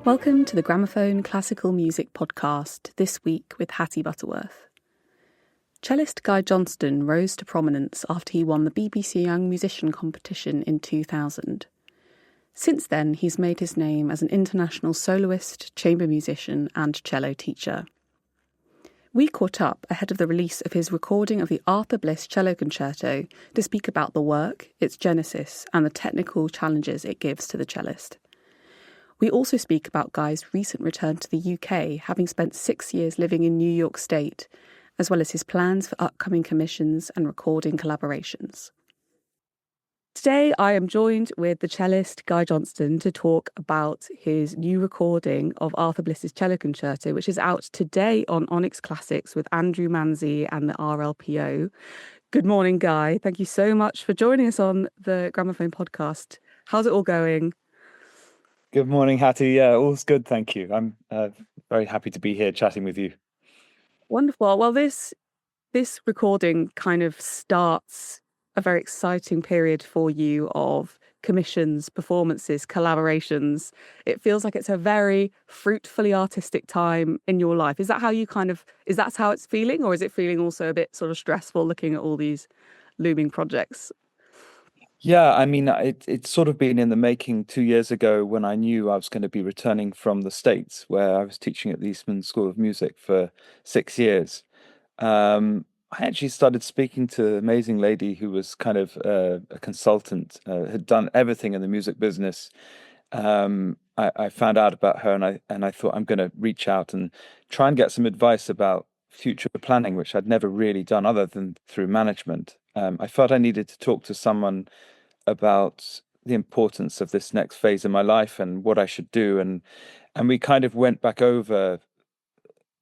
Welcome to the Gramophone Classical Music Podcast, this week with Hattie Butterworth. Cellist Guy Johnston rose to prominence after he won the BBC Young Musician competition in 2000. Since then, he's made his name as an international soloist, chamber musician and cello teacher. We caught up ahead of the release of his recording of the Arthur Bliss Cello Concerto to speak about the work, its genesis and the technical challenges it gives to the cellist. We also speak about Guy's recent return to the UK, having spent 6 years living in New York State, as well as his plans for upcoming commissions and recording collaborations. Today, I am joined with the cellist Guy Johnston to talk about his new recording of Arthur Bliss's Cello Concerto, which is out today on Onyx Classics with Andrew Manze and the RLPO. Good morning, Guy. Thank you so much for joining us on the Gramophone podcast. How's it all going? Good morning, Hattie. Yeah, all's good, thank you. I'm very happy to be here chatting with you. Wonderful. Well, this recording kind of starts a very exciting period for you of commissions, performances, collaborations. It feels like it's a very fruitfully artistic time in your life. Is that how it's feeling, or is it feeling also a bit sort of stressful looking at all these looming projects? Yeah, I mean, it's sort of been in the making 2 years ago when I knew I was going to be returning from the States, where I was teaching at the Eastman School of Music for 6 years. I actually started speaking to an amazing lady who was kind of a consultant, had done everything in the music business. I found out about her and I thought I'm going to reach out and try and get some advice about future planning, which I'd never really done other than through management. I felt I needed to talk to someone about the importance of this next phase in my life and what I should do. And we kind of went back over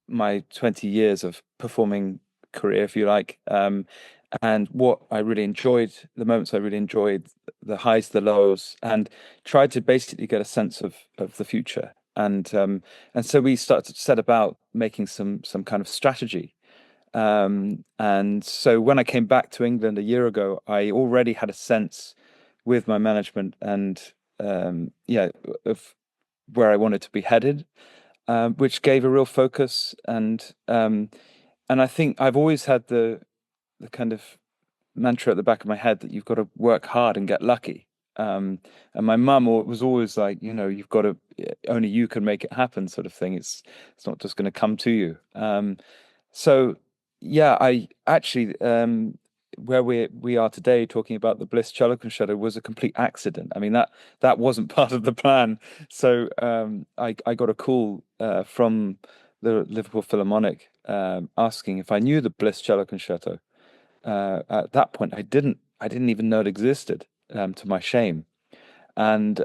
my 20 years of performing career, if you like, and what I really enjoyed, the moments I really enjoyed, the highs, the lows, and tried to basically get a sense of the future. And so we started to set about making some kind of strategy. And so when I came back to England a year ago, I already had a sense with my management and of where I wanted to be headed, which gave a real focus. And I think I've always had the kind of mantra at the back of my head that you've got to work hard and get lucky. And my mum was always like, you've got to, only you can make it happen, sort of thing. It's not just going to come to you. So yeah, I actually where we are today talking about the Bliss Cello Concerto was a complete accident. I mean, that wasn't part of the plan. So I got a call from the Liverpool Philharmonic asking if I knew the Bliss Cello Concerto. At that point, I didn't even know it existed, to my shame. And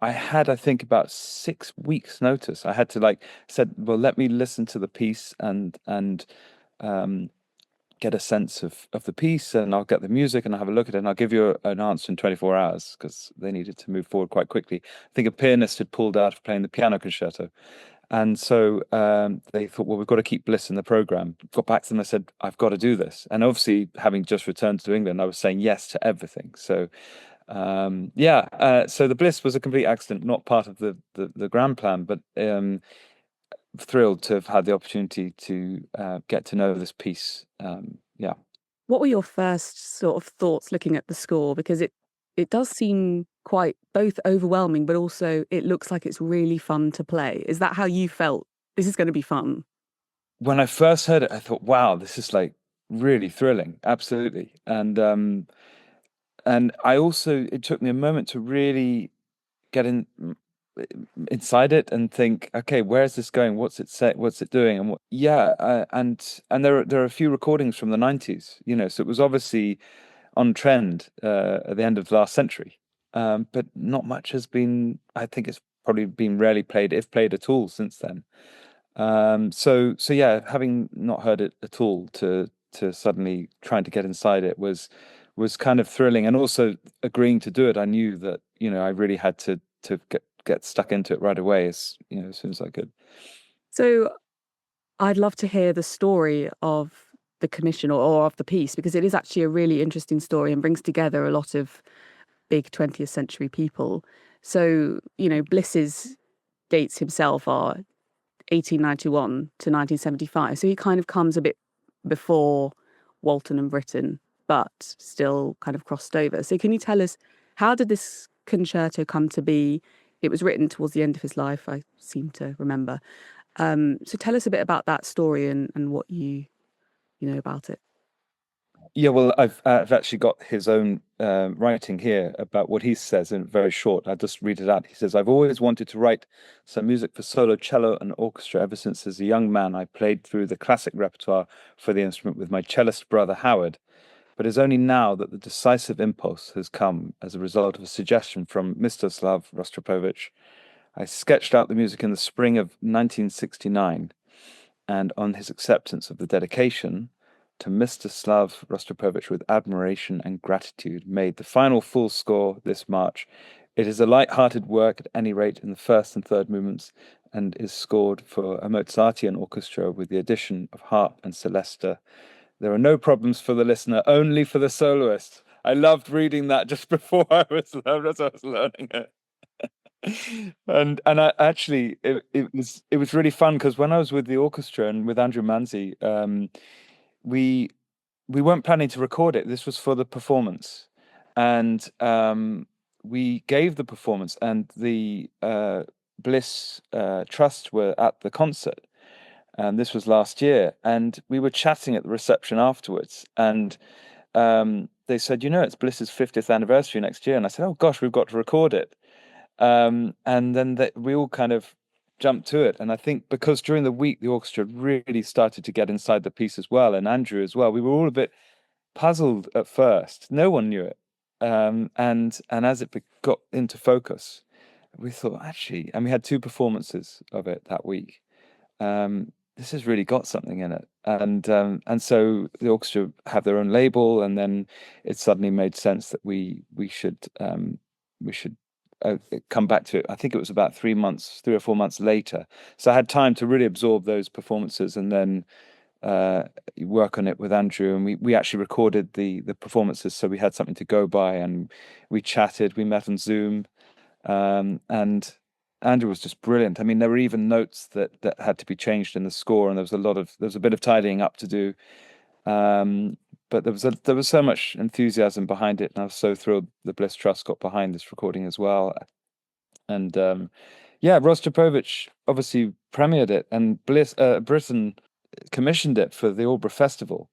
I had, I think, about 6 weeks notice. I had to said, well, let me listen to the piece and get a sense of the piece, and I'll get the music and I'll have a look at it and I'll give you an answer in 24 hours because they needed to move forward quite quickly. I think a pianist had pulled out of playing the piano concerto. And so they thought, well, we've got to keep Bliss in the program. Got back to them, I said, I've got to do this. And obviously, having just returned to England, I was saying yes to everything. So so the Bliss was a complete accident, not part of the grand plan, but thrilled to have had the opportunity to get to know this piece. What were your first sort of thoughts looking at the score? Because it does seem quite both overwhelming, but also it looks like it's really fun to play. Is that how you felt? This is going to be fun. When I first heard it, I thought, wow, this is like really thrilling. Absolutely. And I also, it took me a moment to really get inside it and think, okay, where is this going? What's it doing? And and there are a few recordings from the 90s, so it was obviously on trend at the end of last century, but not much has been. I think it's probably been rarely played, if played at all, since then. So yeah, having not heard it at all, to suddenly trying to get inside it was kind of thrilling, and also agreeing to do it. I knew that I really had to get stuck into it right away as soon as I could. So I'd love to hear the story of the commission or of the piece, because it is actually a really interesting story and brings together a lot of big 20th century people. So, Bliss's dates himself are 1891 to 1975. So he kind of comes a bit before Walton and Britten, but still kind of crossed over. So can you tell us, how did this concerto come to be? It was written towards the end of his life, I seem to remember. So tell us a bit about that story and what you know about it. Yeah, well, I've actually got his own writing here about what he says, in very short. I'll just read it out. He says, "I've always wanted to write some music for solo cello and orchestra ever since as a young man I played through the classic repertoire for the instrument with my cellist brother Howard. But it's only now that the decisive impulse has come as a result of a suggestion from Mstislav Rostropovich. I sketched out the music in the spring of 1969, and on his acceptance of the dedication, to Mstislav Rostropovich with admiration and gratitude, made the final full score this March. It is a light-hearted work at any rate in the first and third movements, and is scored for a Mozartian orchestra with the addition of harp and celesta. There are no problems for the listener, only for the soloist." I loved reading that just before I was learning it. And I actually it was really fun because when I was with the orchestra and with Andrew Manze, we weren't planning to record it. This was for the performance, and we gave the performance, and the Bliss Trust were at the concert, and this was last year, and we were chatting at the reception afterwards, and they said, it's Bliss's 50th anniversary next year, and I said, oh gosh, we've got to record it. And then we all kind of jumped to it. And I think because during the week, the orchestra really started to get inside the piece as well, and Andrew as well. We were all a bit puzzled at first. No one knew it. And as it got into focus, we thought, actually, and we had 2 performances of it that week. This has really got something in it. And so the orchestra have their own label, and then it suddenly made sense that we should come back to it. I think it was about 3 or 4 months later. So I had time to really absorb those performances and then work on it with Andrew. And we actually recorded the performances, so we had something to go by, and we chatted. We met on Zoom, and Andrew was just brilliant. I mean, there were even notes that had to be changed in the score, and there was a bit of tidying up to do. But there was so much enthusiasm behind it, and I was so thrilled the Bliss Trust got behind this recording as well. And Rostropovich obviously premiered it, and Britten commissioned it for the Aldeburgh Festival.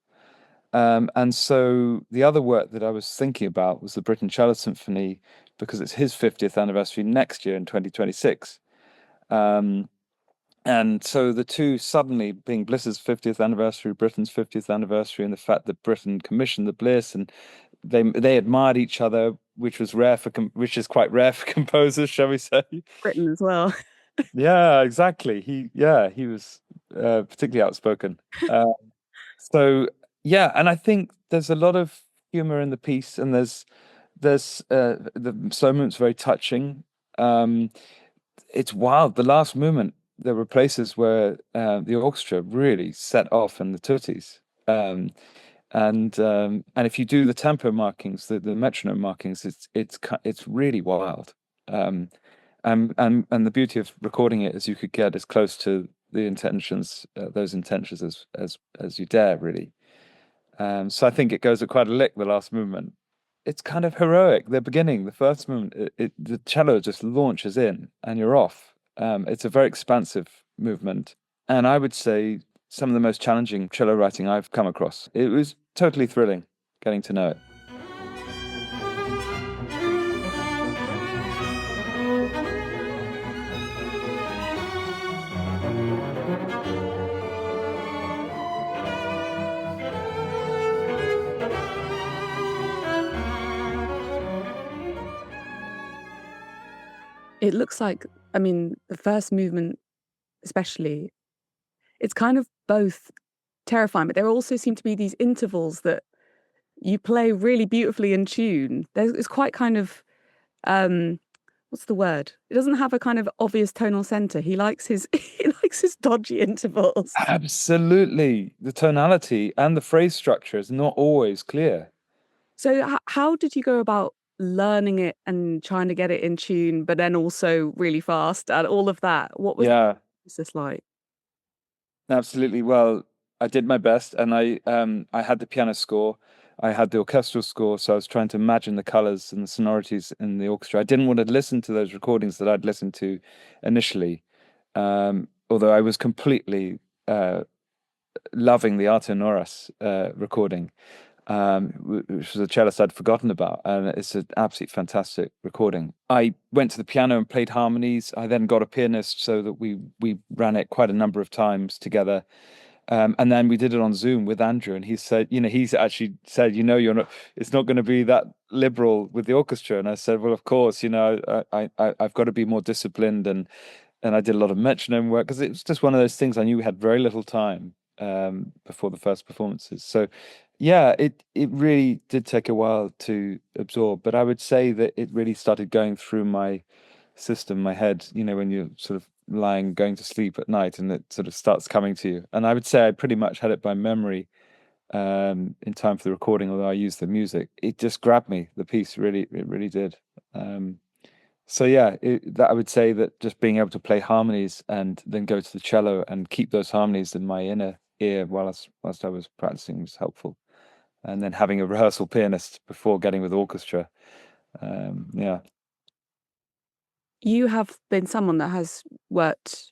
And so the other work that I was thinking about was the Britten Cello Symphony, because it's his 50th anniversary next year in 2026. And so the two suddenly being Bliss's 50th anniversary, Britten's 50th anniversary, and the fact that Britten commissioned the Bliss, and they admired each other, which is quite rare for composers, shall we say? Britten as well. Yeah, exactly. He was particularly outspoken. So yeah, and I think there's a lot of humor in the piece, and there's the slow movement's very touching. It's wild. The last movement, there were places where the orchestra really set off in the tuttis. And if you do the tempo markings, the metronome markings, it's really wild. And the beauty of recording it is you could get as close to the intentions, those intentions as you dare, really. So I think it goes at quite a lick, the last movement. It's kind of heroic. The beginning, the first movement, the cello just launches in and you're off. It's a very expansive movement. And I would say some of the most challenging cello writing I've come across. It was totally thrilling getting to know it. It looks like, I mean, the first movement especially, it's kind of both terrifying, but there also seem to be these intervals that you play really beautifully in tune. It's quite kind of, what's the word? It doesn't have a kind of obvious tonal center. He likes his dodgy intervals. Absolutely. The tonality and the phrase structure is not always clear. So how did you go about learning it and trying to get it in tune, but then also really fast and all of that. What was Yeah, this like? absolutely. Well, I did my best, and I had the piano score, I had the orchestral score, so I was trying to imagine the colors and the sonorities in the orchestra. I didn't want to listen to those recordings that I'd listened to initially, although I was completely loving the Arthur Norris recording, which was a cellist I'd forgotten about, and it's an absolutely fantastic recording. I went to the piano and played harmonies. I then got a pianist so that we ran it quite a number of times together. And then we did it on Zoom with Andrew, and he said, he's actually said, you're not, it's not going to be that liberal with the orchestra. And I said, well, of course, I've got to be more disciplined, and I did a lot of metronome work because it was just one of those things. I knew we had very little time before the first performances. So, yeah, it really did take a while to absorb, but I would say that it really started going through my system, my head, when you're sort of lying, going to sleep at night, and it sort of starts coming to you. And I would say I pretty much had it by memory in time for the recording, although I used the music. It just grabbed me, the piece, really, it really did. So yeah, that I would say that just being able to play harmonies and then go to the cello and keep those harmonies in my inner ear whilst I was practicing was helpful. And then having a rehearsal pianist before getting with orchestra, yeah. You have been someone that has worked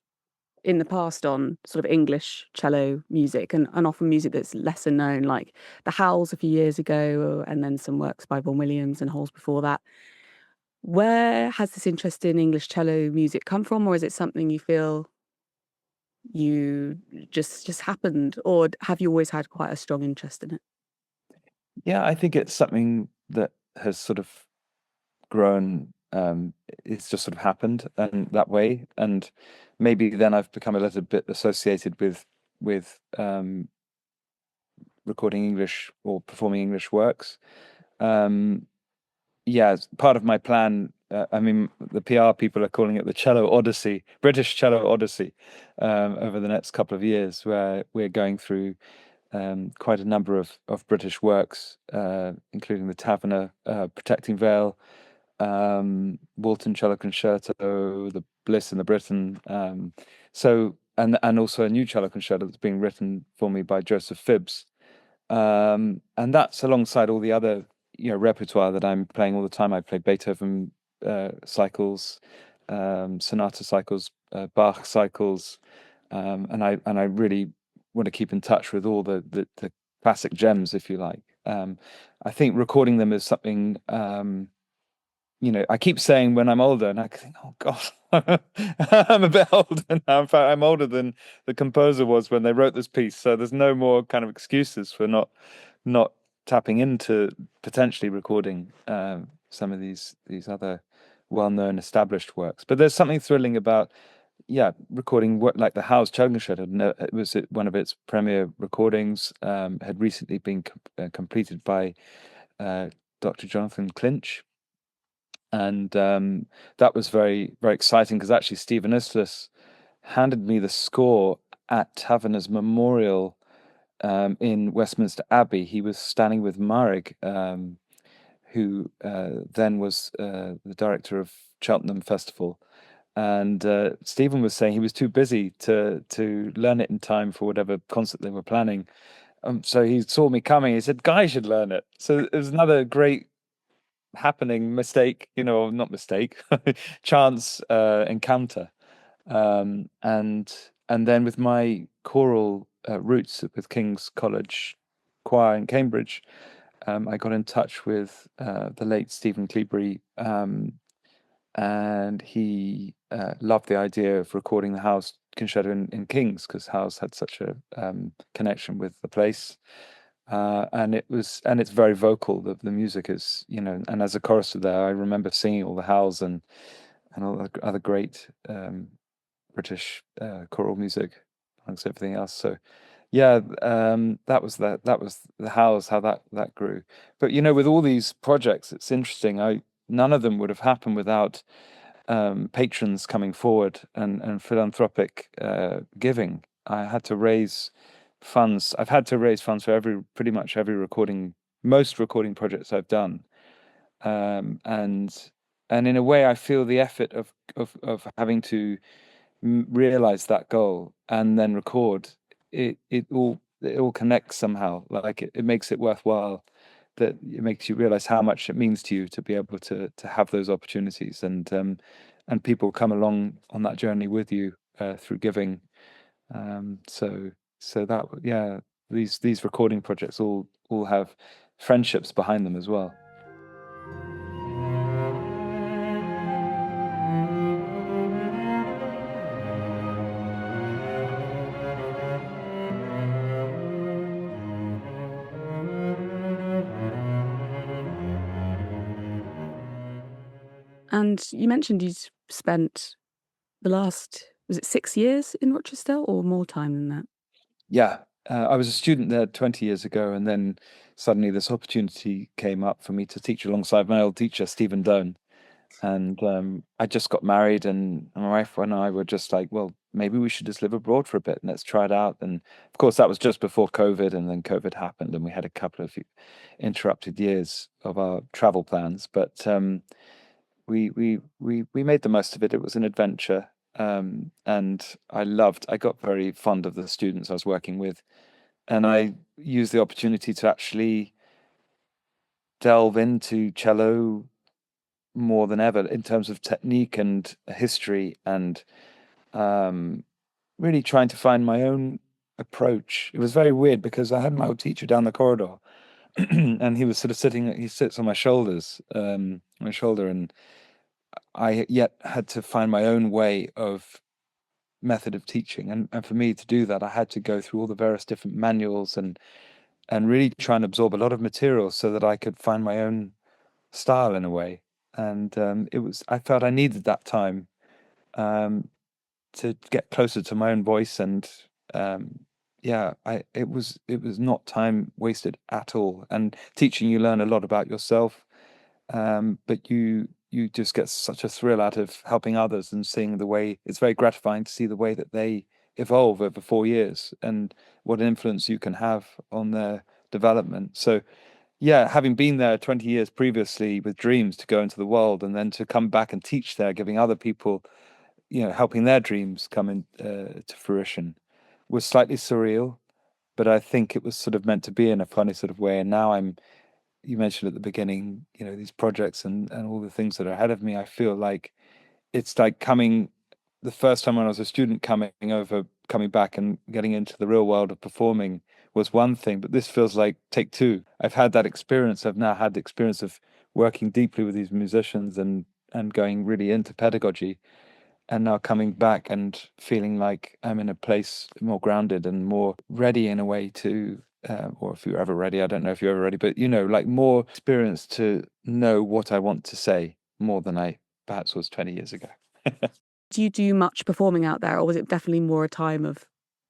in the past on sort of English cello music and often music that's lesser known, like the Howells a few years ago, and then some works by Vaughan Williams and Halls before that. Where has this interest in English cello music come from, or is it something you feel you just happened, or have you always had quite a strong interest in it? Yeah, I think it's something that has sort of grown. It's just sort of happened and that way, and maybe then I've become a little bit associated with recording English or performing English works. Yeah, it's part of my plan. I mean, the PR people are calling it the Cello Odyssey, British Cello Odyssey, over the next couple of years, where we're going through quite a number of British works, including the Taverner, Protecting Veil, Walton Cello Concerto, the Bliss and the Britten. And also a new cello concerto that's being written for me by Joseph Phibbs. And that's alongside all the other, repertoire that I'm playing all the time. I play Beethoven cycles, sonata cycles, Bach cycles, and I really want to keep in touch with all the classic gems, if you like. I think recording them is something. I keep saying when I'm older, and I think, oh God, I'm a bit older now. In fact, I'm older than the composer was when they wrote this piece. So there's no more kind of excuses for not tapping into potentially recording some of these other well-known established works. But there's something thrilling about, yeah, recording what like the House Cello Concerto. It was one of its premier recordings. Had recently been completed by Dr. Jonathan Clinch. And that was very, very exciting because actually Stephen Islis handed me the score at Taverner's Memorial in Westminster Abbey. He was standing with Marek, who then was the director of Cheltenham Festival. And Stephen was saying he was too busy to learn it in time for whatever concert they were planning. So he saw me coming. He said, "Guy should learn it." So it was another great mistake, not mistake, chance encounter. And then with my choral roots with King's College Choir in Cambridge, I got in touch with the late Stephen Cleobury, and he loved the idea of recording the House Concerto in King's because House had such a connection with the place. And it's very vocal. The music is, and as a chorister there, I remember singing all the howls and all the other great British choral music amongst everything else. So yeah, that was the howls, how that grew. But with all these projects, it's interesting. None of them would have happened without patrons coming forward and philanthropic giving. I had to raise funds. I've had to raise funds for pretty much every most recording projects I've done. and in a way, I feel the effort of having to realize that goal and then record it all connects somehow. Like it makes it worthwhile. That it makes you realize how much it means to you to be able to have those opportunities, and people come along on that journey with you through giving. So that, yeah, these recording projects all have friendships behind them as well. And you mentioned you'd spent the last, was it 6 years in Rochester or more time than that? Yeah, I was a student there 20 years ago, and then suddenly this opportunity came up for me to teach alongside my old teacher, Stephen Doan. And I just got married, and my wife and I were just like, well, maybe we should just live abroad for a bit and let's try it out. And of course, that was just before COVID, and then COVID happened, and we had a couple of interrupted years of our travel plans. But we made the most of it. It was an adventure, and I got very fond of the students I was working with, and I used the opportunity to actually delve into cello more than ever in terms of technique and history, and um, really trying to find my own approach. It was very weird because I had my old teacher down the corridor, and he was sort of he sits on my shoulder, and I yet had to find my own way of method of teaching. And for me to do that, I had to go through all the various different manuals and really try and absorb a lot of material so that I could find my own style in a way. And I felt I needed that time um, to get closer to my own voice. And yeah, it was not time wasted at all. And teaching, you learn a lot about yourself, but you just get such a thrill out of helping others and seeing the way. It's very gratifying to see the way that they evolve over 4 years and what influence you can have on their development. So yeah, having been there 20 years previously with dreams to go into the world, and then to come back and teach there, giving other people, helping their dreams come in to fruition, was slightly surreal, but I think it was sort of meant to be in a funny sort of way. And now you mentioned at the beginning, these projects and all the things that are ahead of me. I feel like it's like the first time when I was a student coming back and getting into the real world of performing was one thing, but this feels like take two. I've had that experience. I've now had the experience of working deeply with these musicians and going really into pedagogy, and now coming back and feeling like I'm in a place more grounded and more ready in a way to, or if you're ever ready, I don't know if you're ever ready, but like more experience to know what I want to say more than I perhaps was 20 years ago. Do you do much performing out there, or was it definitely more a time of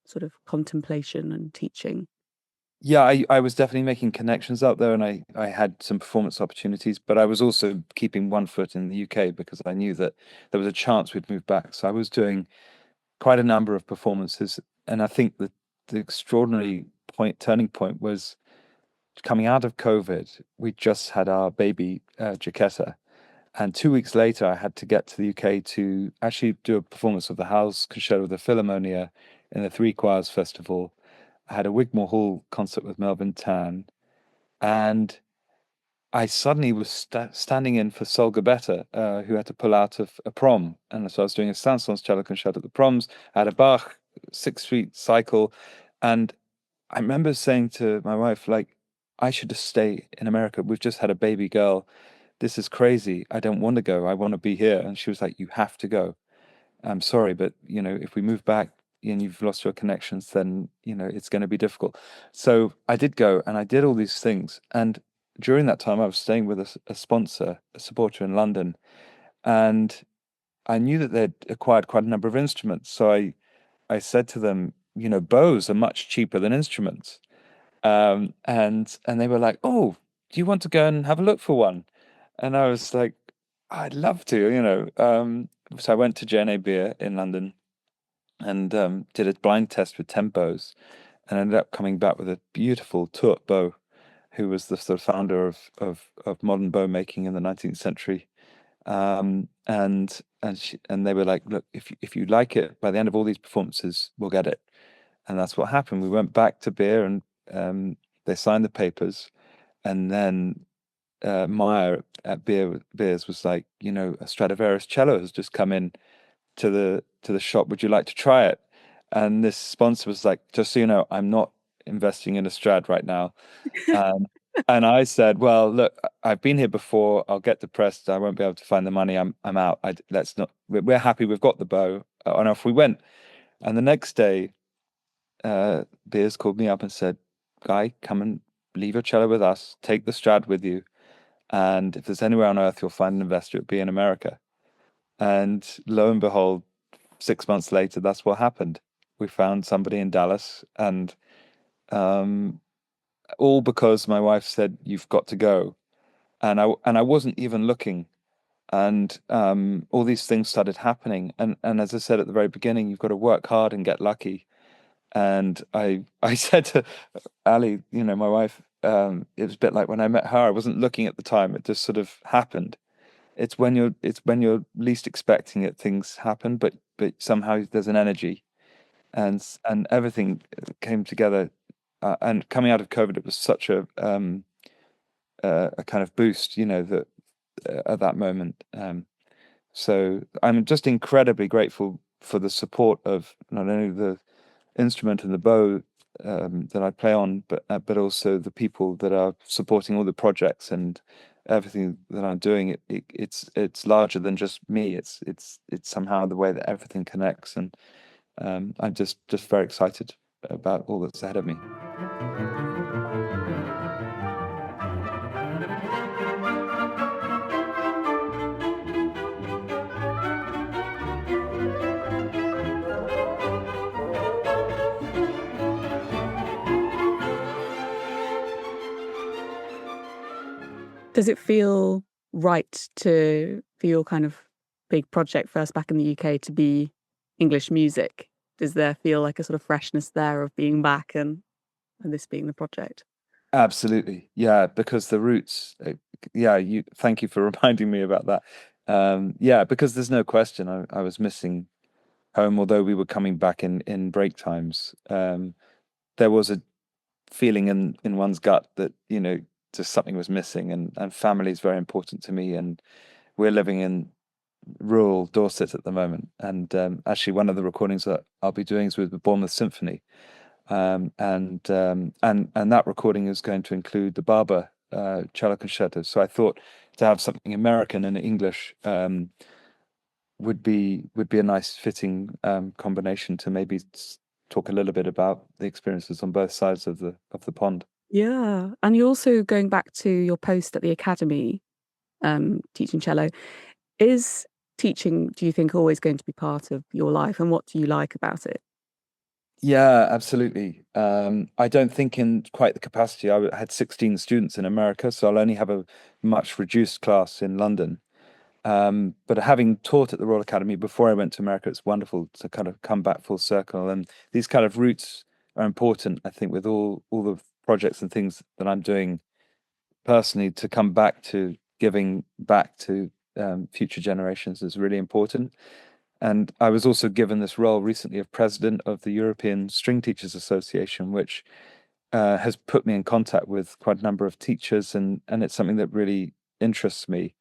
sort of contemplation and teaching? Yeah, I was definitely making connections out there, and I had some performance opportunities, but I was also keeping one foot in the UK because I knew that there was a chance we'd move back. So I was doing quite a number of performances, and I think that the extraordinary turning point was coming out of COVID. We just had our baby, Jaquetta, and 2 weeks later, I had to get to the UK to actually do a performance of the House Concerto with the Philharmonia in the Three Choirs Festival. I had a Wigmore Hall concert with Melvin Tan, and I suddenly was standing in for Sol Gabetta, who had to pull out of a prom. And so I was doing a Saint-Saëns cello concerto at the proms. I had a Bach six-suite cycle. And I remember saying to my wife, like, I should just stay in America. We've just had a baby girl. This is crazy. I don't want to go. I want to be here. And she was like, you have to go. I'm sorry, but if we move back and you've lost your connections, then it's going to be difficult. So I did go, and I did all these things. And during that time, I was staying with a sponsor, a supporter in London, and I knew that they'd acquired quite a number of instruments. So I said to them, bows are much cheaper than instruments. And they were like, "Oh, do you want to go and have a look for one?" And I was like, "I'd love to." So I went to JNA Beer in London and did a blind test with tempos, and ended up coming back with a beautiful Tourt bow, who was the sort of founder of modern bow making in the 19th century. And they were like, look, if you like it, by the end of all these performances, we'll get it. And that's what happened. We went back to Beer, and they signed the papers, and then Meyer at Beers was like, a Stradivarius cello has just come in to the shop. Would you like to try it? And this sponsor was like, just so you know, I'm not investing in a Strad right now. Um, and I said, well, look, I've been here before. I'll get depressed. I won't be able to find the money. I'm out. Let's not. We're happy. We've got the bow. And off we went. And the next day, Beers called me up and said, Guy, come and leave your cello with us. Take the Strad with you. And if there's anywhere on earth you'll find an investor, it'll be in America. And lo and behold, 6 months later, that's what happened. We found somebody in Dallas, and all because my wife said, "You've got to go," and I wasn't even looking, and all these things started happening. And as I said at the very beginning, you've got to work hard and get lucky. And I said to Ali, my wife, it was a bit like when I met her. I wasn't looking at the time; it just sort of happened. It's when you're least expecting it, things happen, but somehow there's an energy, and everything came together. And coming out of COVID, it was such a kind of boost, that at that moment. So I'm just incredibly grateful for the support of not only the instrument and the bow that I play on, but also the people that are supporting all the projects and everything that I'm doing. It's larger than just me. It's somehow the way that everything connects, and I'm just very excited about all that's ahead of me. Does it feel right for your kind of big project first back in the UK to be English music? Does there feel like a sort of freshness there of being back and this being the project? Absolutely, yeah, because the roots. Yeah, thank you for reminding me about that. Yeah, because there's no question I was missing home, although we were coming back in break times. There was a feeling in one's gut that just something was missing, and family is very important to me, and we're living in rural Dorset at the moment, and actually one of the recordings that I'll be doing is with the Bournemouth Symphony, and that recording is going to include the Barber cello concerto. So I thought to have something American and English would be a nice fitting combination to maybe talk a little bit about the experiences on both sides of the pond. Yeah. And you're also going back to your post at the academy, teaching cello. Is teaching, do you think, always going to be part of your life? And what do you like about it? Yeah, absolutely. I don't think in quite the capacity. I had 16 students in America, so I'll only have a much reduced class in London. But having taught at the Royal Academy before I went to America, it's wonderful to kind of come back full circle. And these kind of roots are important, I think, with all the projects and things that I'm doing personally. To come back to giving back to future generations is really important. And I was also given this role recently of president of the European String Teachers Association, which has put me in contact with quite a number of teachers, and it's something that really interests me.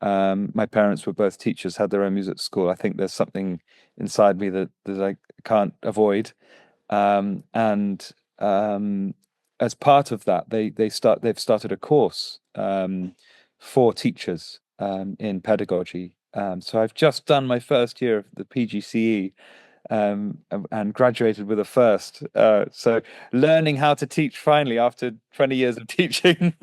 My parents were both teachers, had their own music school. I think there's something inside me that I can't avoid. And as part of that, they've started a course for teachers in pedagogy. So I've just done my first year of the PGCE, and graduated with a first. So learning how to teach finally after 20 years of teaching.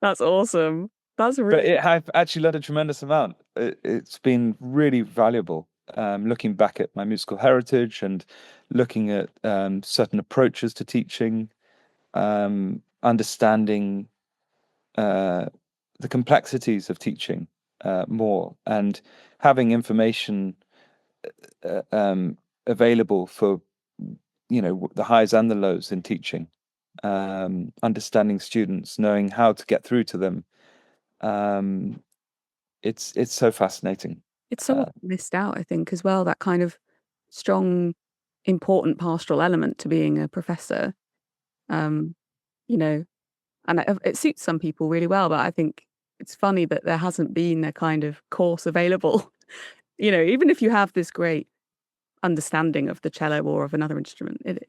That's awesome. That's But really I've actually learned a tremendous amount. It's been really valuable, looking back at my musical heritage and looking at certain approaches to teaching, understanding the complexities of teaching more, and having information available for the highs and the lows in teaching. understanding students, knowing how to get through to them. Um, it's so fascinating. It's so often missed out, I think, as well, that kind of strong, important pastoral element to being a professor. Um, you know, and it suits some people really well, but I think it's funny that there hasn't been a kind of course available. Even if you have this great understanding of the cello or of another instrument, it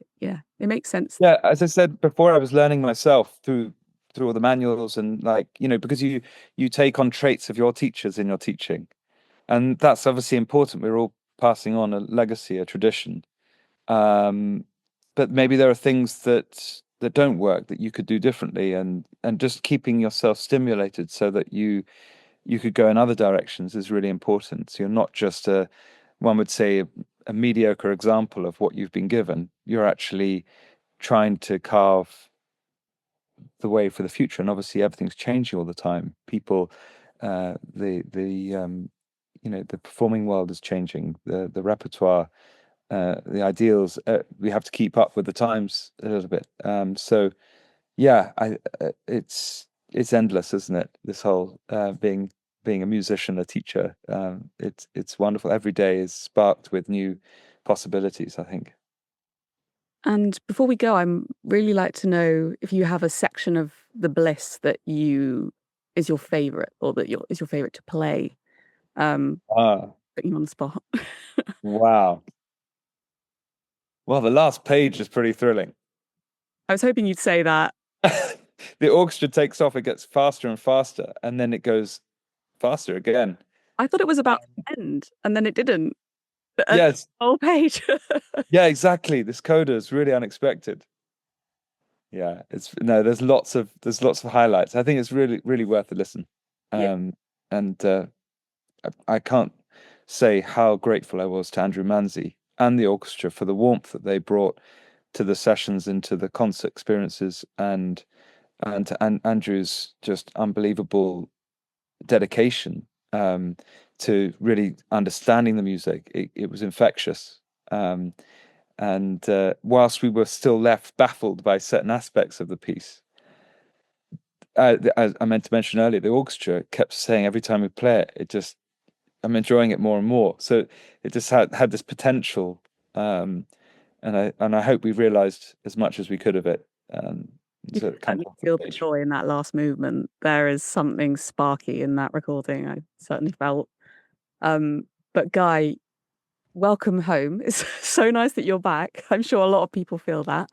makes sense. Yeah, as I said before, I was learning myself through all the manuals and because you take on traits of your teachers in your teaching, and that's obviously important. We're all passing on a legacy, a tradition. Um, but maybe there are things that don't work that you could do differently, and just keeping yourself stimulated so that you could go in other directions is really important. So you're not just one would say a mediocre example of what you've been given. You're actually trying to carve the way for the future, and obviously everything's changing all the time. People, the performing world is changing. The repertoire, the ideals. We have to keep up with the times a little bit. So yeah, it's endless, isn't it? This whole being a musician, a teacher. It's wonderful. Every day is sparked with new possibilities, I think. And before we go, I'm really like to know if you have a section of the Bliss that is your favorite, or is your favorite to play. Ah, Putting you on the spot. wow. Well, the last page is pretty thrilling. I was hoping you'd say that. The orchestra takes off, it gets faster and faster, and then it goes faster again. I thought it was about to end, and then it didn't. Yes. Whole page. Yeah, exactly. This coda is really unexpected. Yeah, there's lots of highlights. I think it's really, really worth a listen. Yeah. And I can't say how grateful I was to Andrew Manze and the orchestra for the warmth that they brought to the sessions and to the concert experiences, and Andrew's just unbelievable dedication to really understanding the music. It was infectious. And whilst we were still left baffled by certain aspects of the piece, as I meant to mention earlier, the orchestra kept saying every time we play it, I'm enjoying it more and more. So it just had this potential, and I hope we realised as much as we could of it. You So can it comes certainly off the feel the page. joy in that last movement. There is something sparky in that recording, I certainly felt. But Guy, welcome home. It's so nice that you're back. I'm sure a lot of people feel that.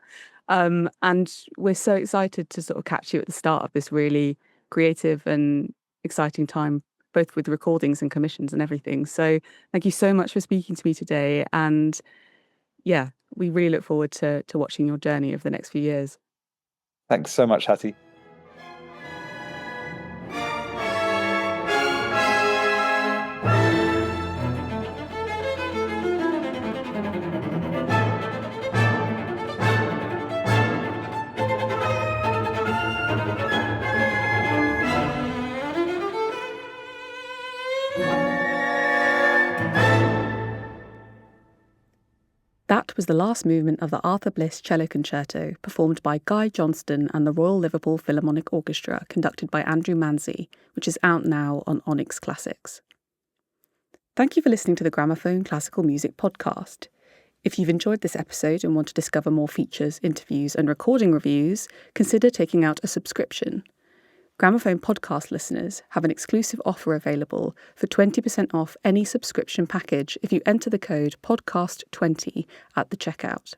And we're so excited to sort of catch you at the start of this really creative and exciting time, both with recordings and commissions and everything. So thank you so much for speaking to me today. And yeah, we really look forward to watching your journey over the next few years. Thanks so much, Hattie. That was the last movement of the Arthur Bliss Cello Concerto, performed by Guy Johnston and the Royal Liverpool Philharmonic Orchestra, conducted by Andrew Manze, which is out now on Onyx Classics. Thank you for listening to the Gramophone Classical Music Podcast. If you've enjoyed this episode and want to discover more features, interviews, and recording reviews, consider taking out a subscription. Gramophone podcast listeners have an exclusive offer available for 20% off any subscription package if you enter the code podcast20 at the checkout.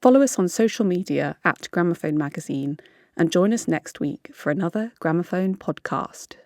Follow us on social media at Gramophone Magazine and join us next week for another Gramophone podcast.